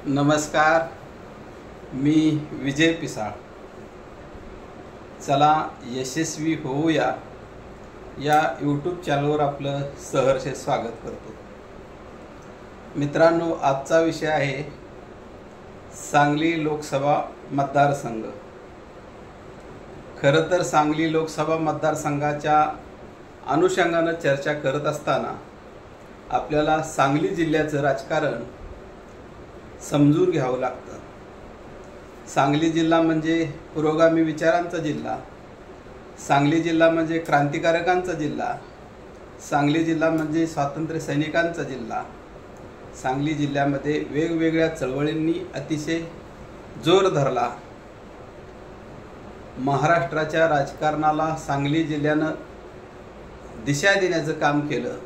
नमस्कार, मी विजय पिसाळ. चला यशस्वी होऊया या यूट्यूब चॅनलवर आपलं सहर्ष स्वागत करतो. मित्रांनो, आजचा विषय आहे सांगली लोकसभा मतदारसंघ. खरं तर सांगली लोकसभा मतदारसंघाच्या अनुषंगानं चर्चा करत असताना आपल्याला सांगली जिल्ह्याचं राजकारण समजून घ्यावं लागतं. सांगली जिल्हा म्हणजे पुरोगामी विचारांचा जिल्हा, सांगली जिल्हा म्हणजे क्रांतिकारकांचा जिल्हा, सांगली जिल्हा म्हणजे स्वातंत्र्य सैनिकांचा जिल्हा. सांगली जिल्ह्यामध्ये वेगवेगळ्या चळवळींनी अतिशय जोर धरला. महाराष्ट्राच्या राजकारणाला सांगली जिल्ह्यानं दिशा देण्याचं काम केलं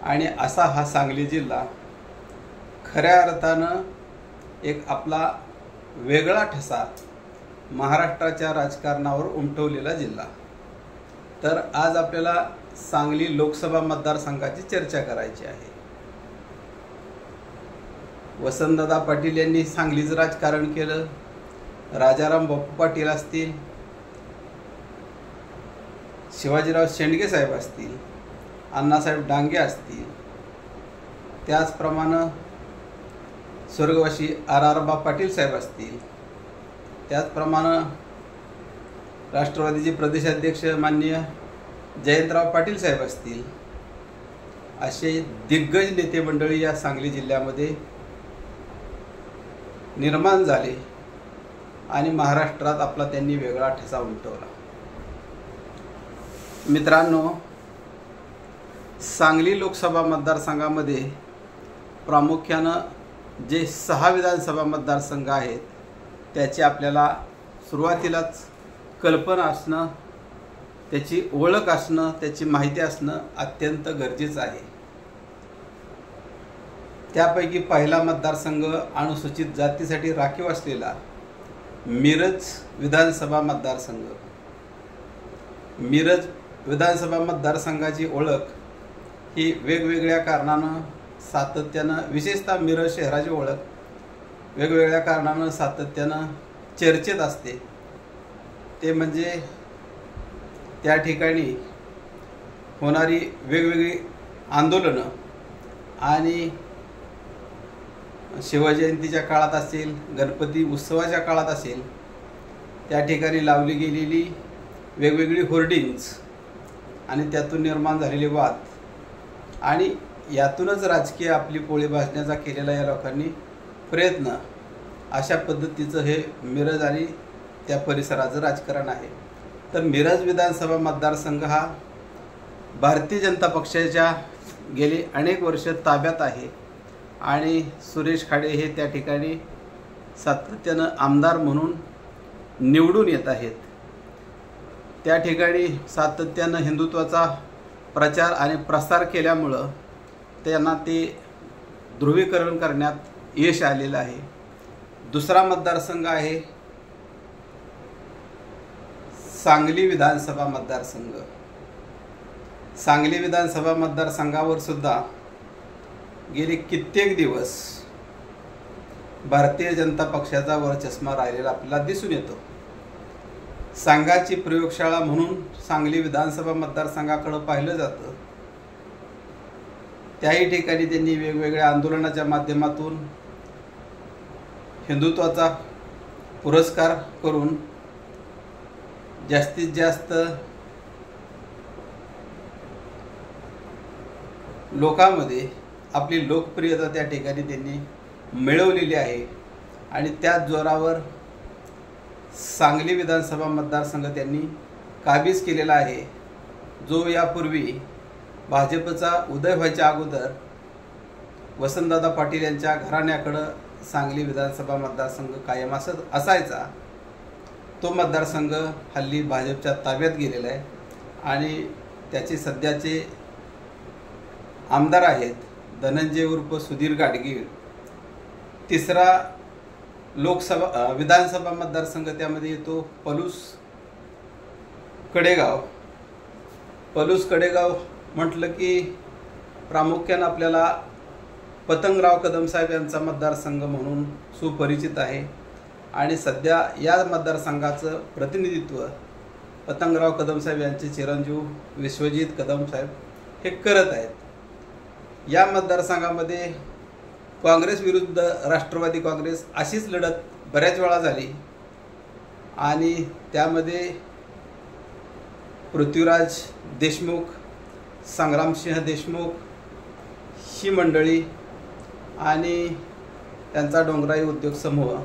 आणि असा हा सांगली जिल्हा खऱ्या अर्थानं एक आपला वेगळा ठसा महाराष्ट्राच्या राजकारणावर उमटवलेला जिल्हा. तर आज आपल्याला सांगली लोकसभा मतदारसंघाची चर्चा करायची आहे. वसंतदादा पाटील यांनी सांगलीचं राजकारण केलं. राजाराम बापू पाटील असतील, शिवाजीराव शेंडगे साहेब असतील, अण्णासाहेब डांगे असतील, त्याचप्रमाणे स्वर्गवासी आर.आर. पाटील साहेब असतील, त्याचप्रमाणे राष्ट्रवादीचे प्रदेशाध्यक्ष माननीय जयंतराव पाटील साहेब असतील, असे दिग्गज नेते मंडळी या सांगली जिल्ह्यामध्ये निर्माण झाले आणि महाराष्ट्रात आपला त्यांनी वेगळा ठसा उमटवला. मित्रांनो, सांगली लोकसभा मतदारसंघामध्ये प्रामुख्यानं जे 6 विधानसभा मतदारसंघ आहेत त्याची आपल्याला सुरुवातीलाच कल्पना असणं, त्याची ओळख असणं, त्याची माहिती असणं अत्यंत गरजेचं आहे. त्यापैकी पहिला मतदारसंघ अनुसूचित जातीसाठी राखीव असलेला मिरज विधानसभा मतदारसंघ. मिरज विधानसभा मतदारसंघाची ओळख ही वेगवेगळ्या कारणानं सातत्यानं, विशेषतः मिरज शहराची ओळख वेगवेगळ्या कारणानं सातत्यानं चर्चेत असते. ते म्हणजे त्या ठिकाणी होणारी वेगवेगळी आंदोलनं आणि शिवजयंतीच्या काळात असेल, गणपती उत्सवाच्या काळात असेल, त्या ठिकाणी लावली गेलेली वेगवेगळी होर्डिंग्स आणि त्यातून निर्माण झालेले वाद आणि यातूनच राजकीय आपली पोळी भाजण्याचा केलेला या लोकांनी प्रयत्न, अशा पद्धतीचं हे मिरज आणि त्या परिसराचं राजकारण आहे. तर मिरज विधानसभा मतदारसंघ हा भारतीय जनता पक्षाच्या गेली अनेक वर्ष ताब्यात आहे आणि सुरेश खाडे हे त्या ठिकाणी सातत्यानं आमदार म्हणून निवडून येत आहेत. त्या ठिकाणी सातत्यानं हिंदुत्वाचा प्रचार आणि प्रसार केल्यामुळं त्यांना ते ध्रुवीकरण करण्यात यश आलेलं आहे. दुसरा मतदारसंघ आहे सांगली विधानसभा मतदारसंघ. सांगली विधानसभा मतदारसंघावर सुद्धा गेले कित्येक दिवस भारतीय जनता पक्षाचा वरचष्मा राहिलेला आपल्याला दिसून येतो. संघाची प्रयोगशाळा म्हणून सांगली विधानसभा मतदारसंघाकडे पाहिलं जातं. त्याही ठिकाणी त्यांनी वेगवेगळ्या आंदोलनाच्या माध्यमातून हिंदुत्वाचा पुरस्कार करून जास्तीत जास्त लोकांमध्ये आपली लोकप्रियता त्या ठिकाणी त्यांनी मिळवलेली आहे आणि त्याच जोरावर सांगली विधानसभा मतदारसंघ त्यांनी काबीज केलेला आहे, जो यापूर्वी भाजपचा उदय व्हायच्या अगोदर वसंतदादा पाटील यांच्या घराण्याकडं सांगली विधानसभा मतदारसंघ कायम असायचा. तो मतदारसंघ हल्ली भाजपच्या ताब्यात गेलेला आहे आणि त्याचे सध्याचे आमदार आहेत धनंजय उर्फ सुधीर गाडगीळ. तिसरा विधानसभा मतदारसंघ त्यामध्ये येतो पलूस कडेगाव. पलूस कडेगाव म्हटलं की प्रामुख्यानं आपल्याला पतंगराव कदम साहेब यांचा मतदारसंघ म्हणून सुपरिचित आहे आणि सध्या या मतदारसंघाचं प्रतिनिधित्व पतंगराव कदम साहेब यांचे चिरंजीव विश्वजित कदम साहेब हे करत आहेत। या मतदारसंघामध्ये काँग्रेस विरुद्ध राष्ट्रवादी काँग्रेस अशीच लढत बऱ्याच वेळा झाली आणि त्यामध्ये पृथ्वीराज देशमुख, संग्रामसिंह देशमुख ही मंडळी आणि त्यांचा डोंगराई उद्योग समूह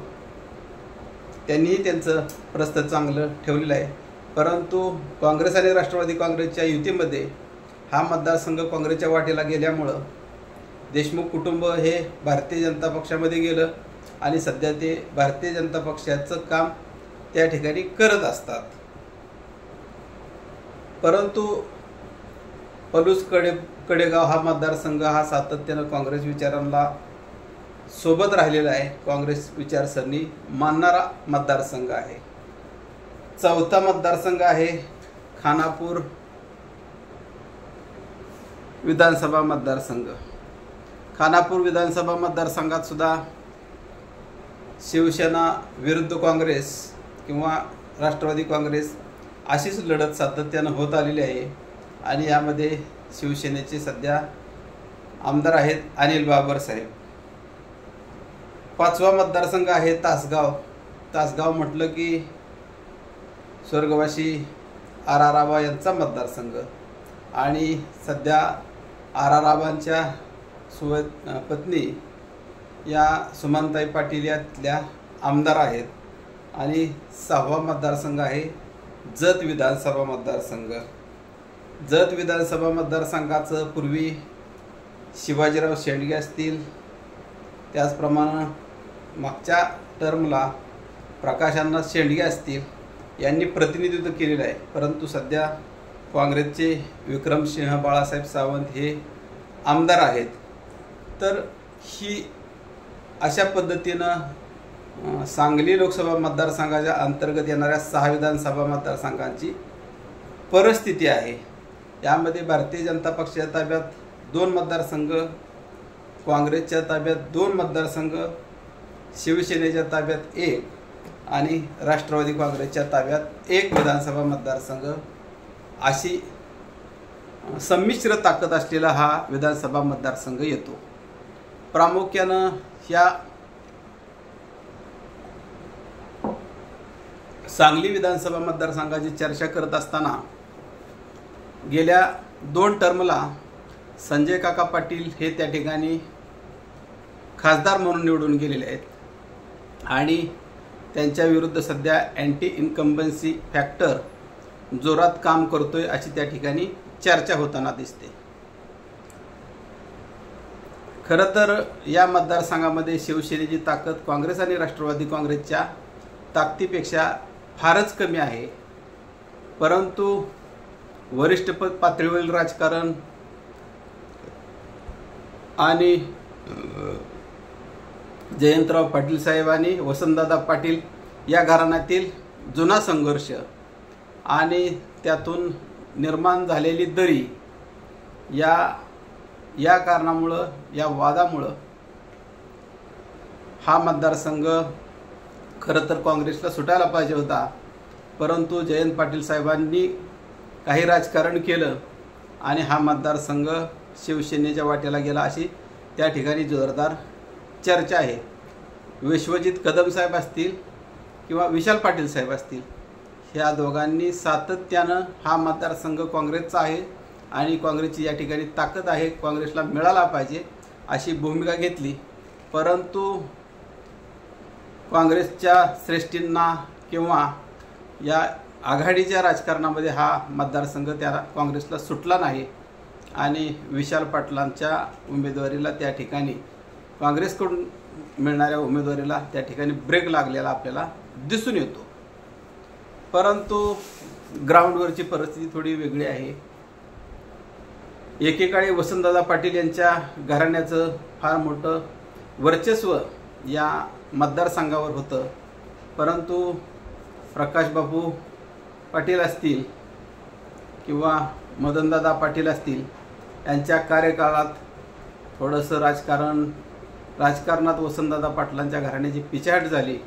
त्यांनीही त्यांचं प्रस्ताव चांगलं ठेवलेलं आहे। परंतु काँग्रेस आणि राष्ट्रवादी काँग्रेसच्या युतीमध्ये हा मतदारसंघ काँग्रेसच्या वाटेला गेल्यामुळं देशमुख कुटुंब हे भारतीय जनता पक्षामध्ये गेलं आणि सध्या ते भारतीय जनता पक्षाचं काम त्या ठिकाणी करत असतात। परंतु पलूस कडेगाव हा मतदारसंघ हा सातत्यानं काँग्रेस विचारांना सोबत राहिलेला आहे, काँग्रेस विचारसरणी मानणारा मतदारसंघ आहे। चौथा मतदारसंघ आहे खानापूर विधानसभा मतदारसंघ। खानापूर विधानसभा मतदारसंघात सुद्धा शिवसेना विरुद्ध काँग्रेस किंवा राष्ट्रवादी काँग्रेस अशीच लढत सातत्यानं होत आलेली आहे आणि यामध्ये शिवसेनेचे सध्या आमदार आहेत अनिल बाबर साहेब। पाचवा मतदारसंघ आहे तासगाव। तासगाव म्हटलं की स्वर्गवासी आर आबा यांचा मतदारसंघ आणि सध्या आर आबांच्या पत्नी या सुमनताई पाटील यातल्या आमदार आहेत। आणि सहावा मतदारसंघ आहे जत विधानसभा मतदारसंघ। जत विधानसभा मतदारसंघाचं पूर्वी शिवाजीराव शेंडगे असतील, त्याचप्रमाणे मागच्या टर्मला प्रकाशांना शेंडगे असतील यांनी प्रतिनिधित्व केलेलं आहे। परंतु सध्या काँग्रेसचे विक्रमसिंह बाळासाहेब सावंत हे आमदार आहेत। तर ही अशा पद्धतीनं सांगली लोकसभा मतदारसंघाच्या अंतर्गत येणाऱ्या 6 विधानसभा मतदारसंघांची परिस्थिती आहे। यामध्ये भारतीय जनता पक्षाच्या ताब्यात 2 मतदारसंघ, काँग्रेसच्या ताब्यात 2 मतदारसंघ, शिवसेनेच्या ताब्यात 1 आणि राष्ट्रवादी काँग्रेसच्या ताब्यात 1 विधानसभा मतदारसंघ अशी संमिश्र ताकद असलेला हा विधानसभा मतदारसंघ येतो। प्रामुख्यानं ह्या सांगली विधानसभा मतदारसंघाची चर्चा करत असताना गेल्या 2 टर्मला संजय काका पाटील हे त्या ठिकाणी खासदार म्हणून निवडून गेलेले आहेत आणि त्यांच्या विरुद्ध सध्या अँटी इन्कम्बन्सी फॅक्टर जोरात काम करतोय अशी त्या ठिकाणी चर्चा होताना दिसते। खरं तर या मतदारसंघामध्ये शिवसेनेची ताकद काँग्रेस आणि राष्ट्रवादी काँग्रेसच्या ताकदीपेक्षा फारच कमी आहे। परंतु वरिष्ठ पातळीवरील राजकारण आणि जयंतराव पाटील साहेब आणि वसंतदादा पाटील या घराण्यातील जुना संघर्ष आणि त्यातून निर्माण झालेली दरी या कारणामुळं, या वादामुळं हा मतदारसंघ खरं तर काँग्रेसला सुटायला पाहिजे होता। परंतु जयंत पाटील साहेबांनी काही राजकारण केलं आणि हा मतदारसंघ शिवसेनेच्या वाटेला गेला अशी त्या ठिकाणी जोरदार चर्चा आहे। विश्वजित कदम साहेब असतील किंवा विशाल पाटील साहेब असतील, ह्या दोघांनी सातत्यानं हा मतदारसंघ काँग्रेसचा आहे आणि काँग्रेसची या ठिकाणी ताकद आहे, काँग्रेसला मिळाला पाहिजे अशी भूमिका घेतली। परंतु काँग्रेसच्या श्रेष्ठींना किंवा या आघाडीच्या राजकारणामध्ये हा मतदारसंघ त्या काँग्रेसला सुटला नाही आणि विशाल पाटलांच्या उमेदवारीला त्या ठिकाणी काँग्रेसकडून मिळणाऱ्या उमेदवारीला त्या ठिकाणी ब्रेक लागलेला आपल्याला दिसून येतो। परंतु ग्राउंडवरची परिस्थिती थोडी वेगळी आहे। एकेकाळी वसंतदादा पाटील यांच्या घराण्याचं फार मोठं वर्चस्व या मतदारसंघावर होतं, परंतु प्रकाशबाबू पाटील असतील किंवा मदनदादा पाटील असतील यांच्या कार्यकाळात थोडंसं राजकारणात वसंतदादा पाटलांच्या घराण्याची पिछाट झाली,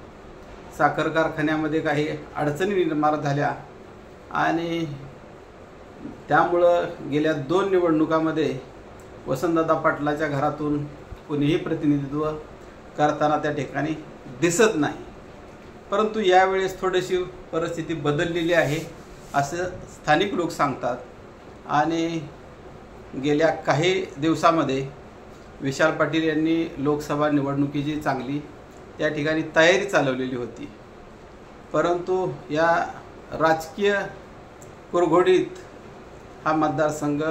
साखर कारखान्यामध्ये काही अडचणी निर्माण झाल्या आणि त्यामुळं गेल्या 2 निवडणुकामध्ये वसंतदादा पाटलाच्या घरातून कोणीही प्रतिनिधित्व करताना त्या ठिकाणी दिसत नाही. परंतु यावेळेस थोडीशी परिस्थिती बदललेली आहे असं स्थानिक लोक सांगतात आणि गेल्या काही दिवसामध्ये विशाल पाटील यांनी लोकसभा निवडणुकीची चांगली त्या ठिकाणी तयारी चालवलेली होती. परंतु या राजकीय कुरघोडीत हा मतदारसंघ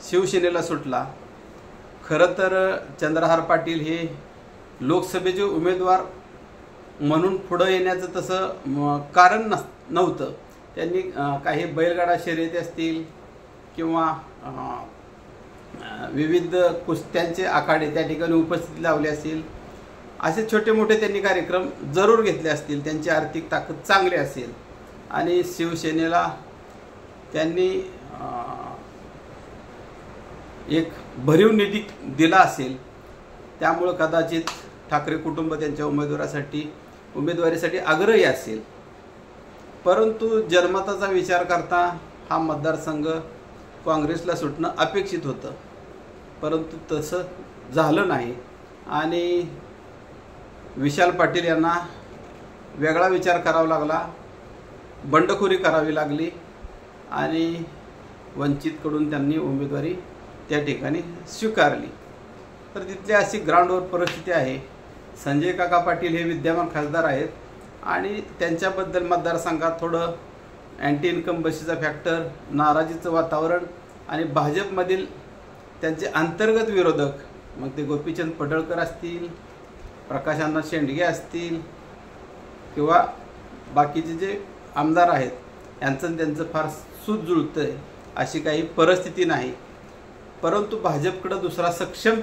शिवसेनेला सुटला. खरं तर चंद्रहार पाटील हे लोकसभेचे उमेदवार म्हणून पुढं येण्याचं तसं कारण नव्हतं. त्यांनी काही बैलगाडा शर्यती असतील किंवा विविध कुस्त्यांचे आखाडे त्या ठिकाणी उपस्थिती लावली असेल, असे छोटे मोठे त्यांनी कार्यक्रम जरूर घेतले असतील. त्यांची आर्थिक ताकद चांगली असेल आणि शिवसेनेला त्यांनी एक भरीव निधी दिला असेल. त्यामुळं कदाचित ठाकरे कुटुंब त्यांच्या उमेदवारीसाठी आग्रही असेल. परंतु जनमताचा विचार करता हा मतदारसंघ काँग्रेसला सुटणं अपेक्षित होतं, परंतु तसं झालं नाही आणि विशाल पाटील यांना वेगळा विचार करावा लागला, बंडखोरी करावी लागली आणि वंचितकडून त्यांनी उमेदवारी त्या ठिकाणी स्वीकारली. तर तिथली अशी ग्राउंडवर परिस्थिती आहे. संजय काका पाटील हे विद्यमान खासदार आहेत आणि त्यांच्याबद्दल मतदारसंघात थोडं अँटी इन्कम्बन्सीचा फॅक्टर, नाराजीचं वातावरण आणि भाजपमधील त्यांचे अंतर्गत विरोधक, मग ते गोपीचंद पडळकर असतील, प्रकाश अण्णा शेंडगे असतील किंवा बाकीचे जे आमदार आहेत, यांचं त्यांचं फार सूत जुळतं आहे अशी काही परिस्थिती नाही. परंतु भाजपकडं दुसरा सक्षम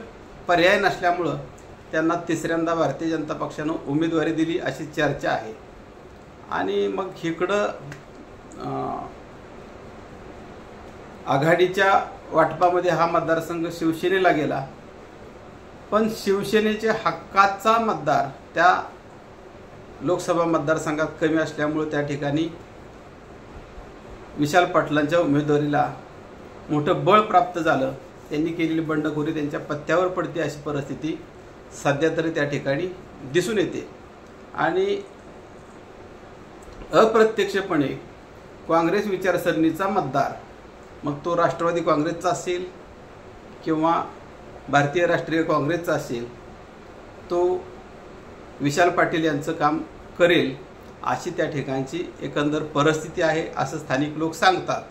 पर्याय नसल्यामुळं त्यांना तिसऱ्यांदा भारतीय जनता पक्षानं उमेदवारी दिली अशी चर्चा आहे. आणि मग इकडं आघाडीच्या वाटपामध्ये हा मतदारसंघ शिवसेनेला गेला, पण शिवसेनेचे हक्काचा मतदार त्या लोकसभा मतदारसंघात कमी असल्यामुळे त्या ठिकाणी विशाल पाटलांच्या उमेदवारीला मोठं बळ प्राप्त झालं. त्यांनी केलेली बंडखोरी त्यांच्या पत्त्यावर पडते अशी परिस्थिती सध्या तरी त्या ठिकाणी दिसून येते. आणि अप्रत्यक्षपणे काँग्रेस विचारसरणीचा मतदार, मग तो राष्ट्रवादी काँग्रेसचा असेल किंवा भारतीय राष्ट्रीय काँग्रेसचा असेल, तो विशाल पाटील यांचं काम करेल अशी त्या ठिकाणची एकंदर परिस्थिती आहे असं स्थानिक लोक सांगतात.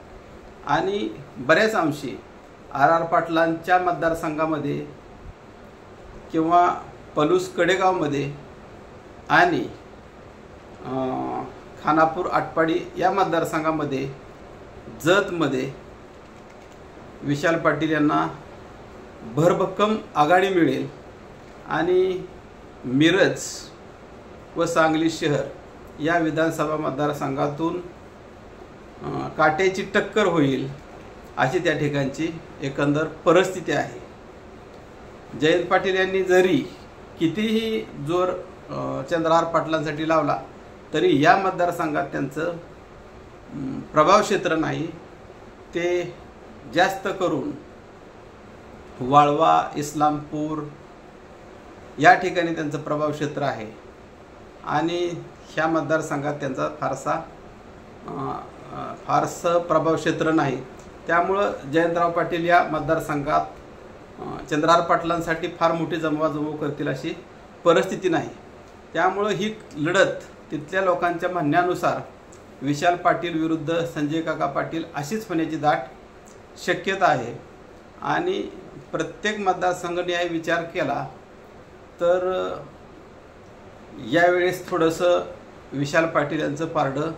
आणि बऱ्याच अंशी आर पाटलांच्या मतदारसंघामध्ये किंवा पलूस कडेगावमध्ये आणि खानापूर आटपाडी या मतदारसंघामध्ये जतमध्ये विशाल पाटील यांना भरभक्कम आघाडी मिळेल आणि मिरज व सांगली शहर या विधानसभा मतदारसंघातून काट्याची टक्कर होईल अशी त्या ठिकाणची एकंदर परिस्थिती आहे. जयंत पाटील यांनी जरी कितीही जोर चंद्रहार पाटलांसाठी लावला तरी या मतदारसंघात त्यांचं प्रभाव क्षेत्र नाही. ते जास्त करून वाळवा, इस्लामपूर या ठिकाणी त्यांचं प्रभाव क्षेत्र आहे आणि ह्या मतदारसंघात त्यांचा फारसं प्रभाव क्षेत्र नाही. त्यामुळं जयंतराव पाटील या मतदारसंघात चंद्रहार पाटलांसाठी फार मोठी जमवाजमव करतील अशी परिस्थिती नाही. त्यामुळं ही लढत तिथल्या लोकांच्या म्हणण्यानुसार विशाल पाटील विरुद्ध संजय काका पाटील अशीच होण्याची दाट शक्यता आहे. आणि प्रत्येक मतदारसंघाने विचार केला तर यावेळेस थोडंसं विशाल पाटील यांचं पारडं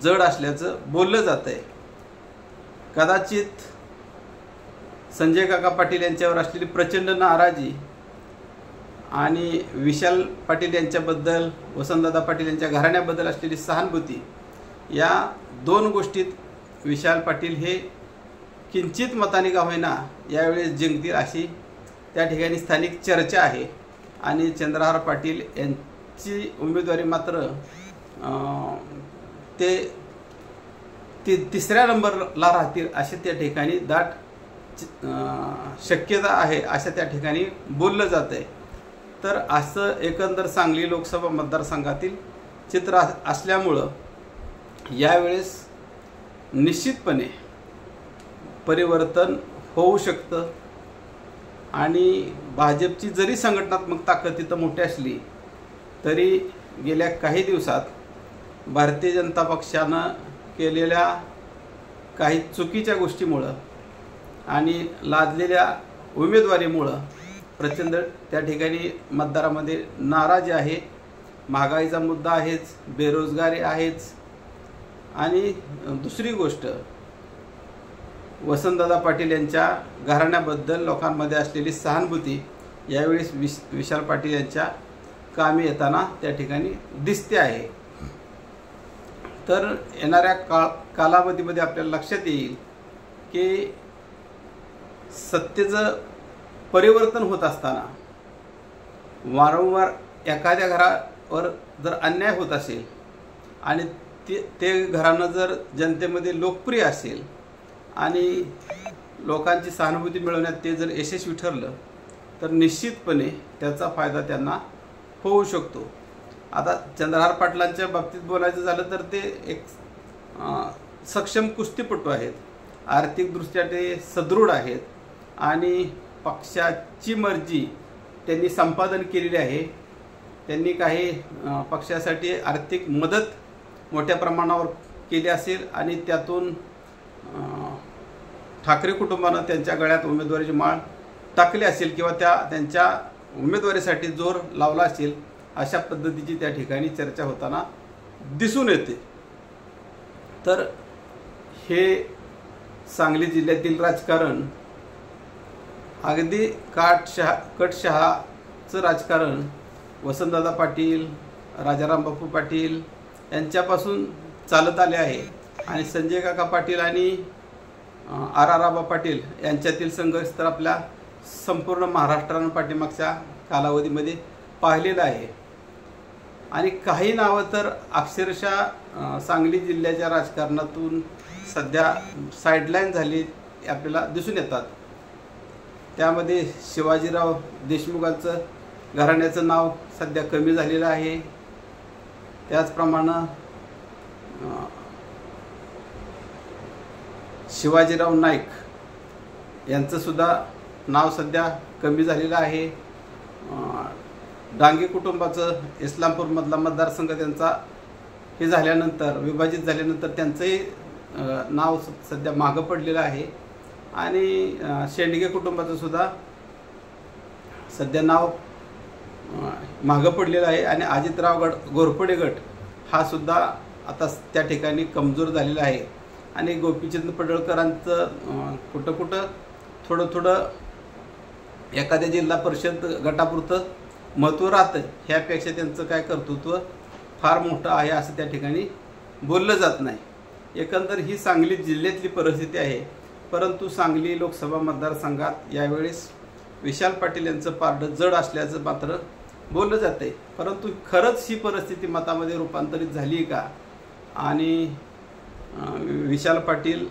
जड असल्याचं बोललं जात आहे. कदाचित संजय काका पाटील यांच्यावर असलेली प्रचंड नाराजी आणि विशाल पाटील यांच्याबद्दल, वसंतदादा पाटील यांच्या घराण्याबद्दल असलेली सहानुभूती, या दोन गोष्टीत विशाल पाटील हे किंचित मताने का होईना यावेळेस जिंकतील अशी त्या ठिकाणी स्थानिक चर्चा आहे आणि चंद्रहार पाटील यांची उमेदवारी मात्र ते तिसऱ्या नंबरला राहतील असे त्या ठिकाणी दाट शक्यता आहे अशा त्या ठिकाणी बोललं जात आहे। तर असं एकंदर सांगली लोकसभा मतदारसंघातील चित्र असल्यामुळं यावेळेस निश्चितपणे परिवर्तन होऊ शकतं आणि भाजपची जरी संघटनात्मक ताकद तिथं मोठी असली तरी गेल्या काही दिवसात भारतीय जनता पक्षानं केलेल्या काही चुकीच्या गोष्टीमुळं आणि लादलेल्या उमेदवारीमुळं प्रचंड त्या ठिकाणी मतदारामध्ये नाराजी आहे। महागाईचा मुद्दा आहेच, बेरोजगारी आहेच आणि दुसरी गोष्ट वसंतदादा पाटील यांच्या घराण्याबद्दल लोकांमध्ये असलेली सहानुभूती यावेळी विशाल पाटील यांच्या कामी येताना त्या ठिकाणी दिसते आहे। तर येणाऱ्या कालावधीमध्ये आपल्याला लक्षात येईल की सत्तेचं परिवर्तन होत असताना वारंवार एखाद्या घरावर जर अन्याय होत असेल आणि ते घराणं जर जनतेमध्ये लोकप्रिय असेल आणि लोकांची सहानुभूती मिळवण्यात ते जर यशस्वी ठरलं तर निश्चितपणे त्याचा फायदा त्यांना होऊ शकतो। आता चंद्रहार पाटलांच्या बाबतीत बोलायचं झालं तर ते एक सक्षम कुस्तीपटू आहेत, आर्थिकदृष्ट्या ते सदृढ आहेत आणि पक्षाची मर्जी त्यांनी संपादन केलेली आहे। त्यांनी काही पक्षासाठी आर्थिक मदत मोठ्या प्रमाणावर केली असेल आणि त्यातून ठाकरे कुटुंबानं त्यांच्या गळ्यात उमेदवारीची माळ टाकली असेल किंवा त्यांच्या उमेदवारीसाठी जोर लावला असेल अशा पद्धतीची त्या ठिकाणी चर्चा होताना दिसून येते। तर हे सांगली जिल्ह्यातील राजकारण अगदी कटशहाचं राजकारण वसंतदादा पाटील, राजाराम बापू पाटील यांच्यापासून चालत आले आहे आणि संजय काका पाटील आणि आबा पाटील यांच्यातील संघर्ष तर आपल्या संपूर्ण महाराष्ट्रानं पाठीमागच्या कालावधीमध्ये पाहिलेलं आहे आणि काही नावं तर अक्षरशः सांगली जिल्ह्याच्या राजकारणातून सध्या साईडलाईन झाली आपल्याला दिसून येतात। त्यामध्ये शिवाजीराव देशमुखांचं घराण्याचं नाव सध्या कमी झालेलं आहे। त्याचप्रमाणे शिवाजीराव नाईक यांचं सुद्धा नाव सध्या कमी झालेलं आहे। डांगे कुटुंबाचं इस्लामपूरमधला मतदारसंघ त्यांचा हे झाल्यानंतर विभाजित झाल्यानंतर त्यांचंही नाव सध्या मागं पडलेलं आहे आणि शेंडगे कुटुंबाचं सुद्धा सध्या नाव मागं पडलेलं आहे आणि अजितराव घोरपडे गट हा सुद्धा आता त्या ठिकाणी कमजोर झालेला आहे आणि गोपीचंद पडळकरांचं कुठं थोडं एखाद्या जिल्हा परिषद गटापुरतं महत्त्व राहतं, ह्यापेक्षा त्यांचं काय कर्तृत्व फार मोठं आहे असं त्या ठिकाणी बोललं जात नाही। एकंदर ही सांगली जिल्ह्यातली परिस्थिती आहे। परंतु सांगली लोकसभा मतदारसंघात यावेळेस विशाल पाटील यांचं पारडं जड असल्याचं मात्र बोललं जाते। परंतु खरंच ही परिस्थिती मतामध्ये रूपांतरित झाली का आणि विशाल पाटील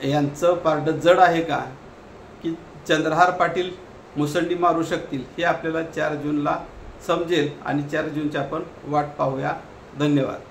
यांचं पारडं जड आहे का की चंद्रहार पाटील मुसंडी मारू शकतील हे आपल्याला 4 जूनला समजेल आणि 4 जूनची आपण वाट पाहूया। धन्यवाद।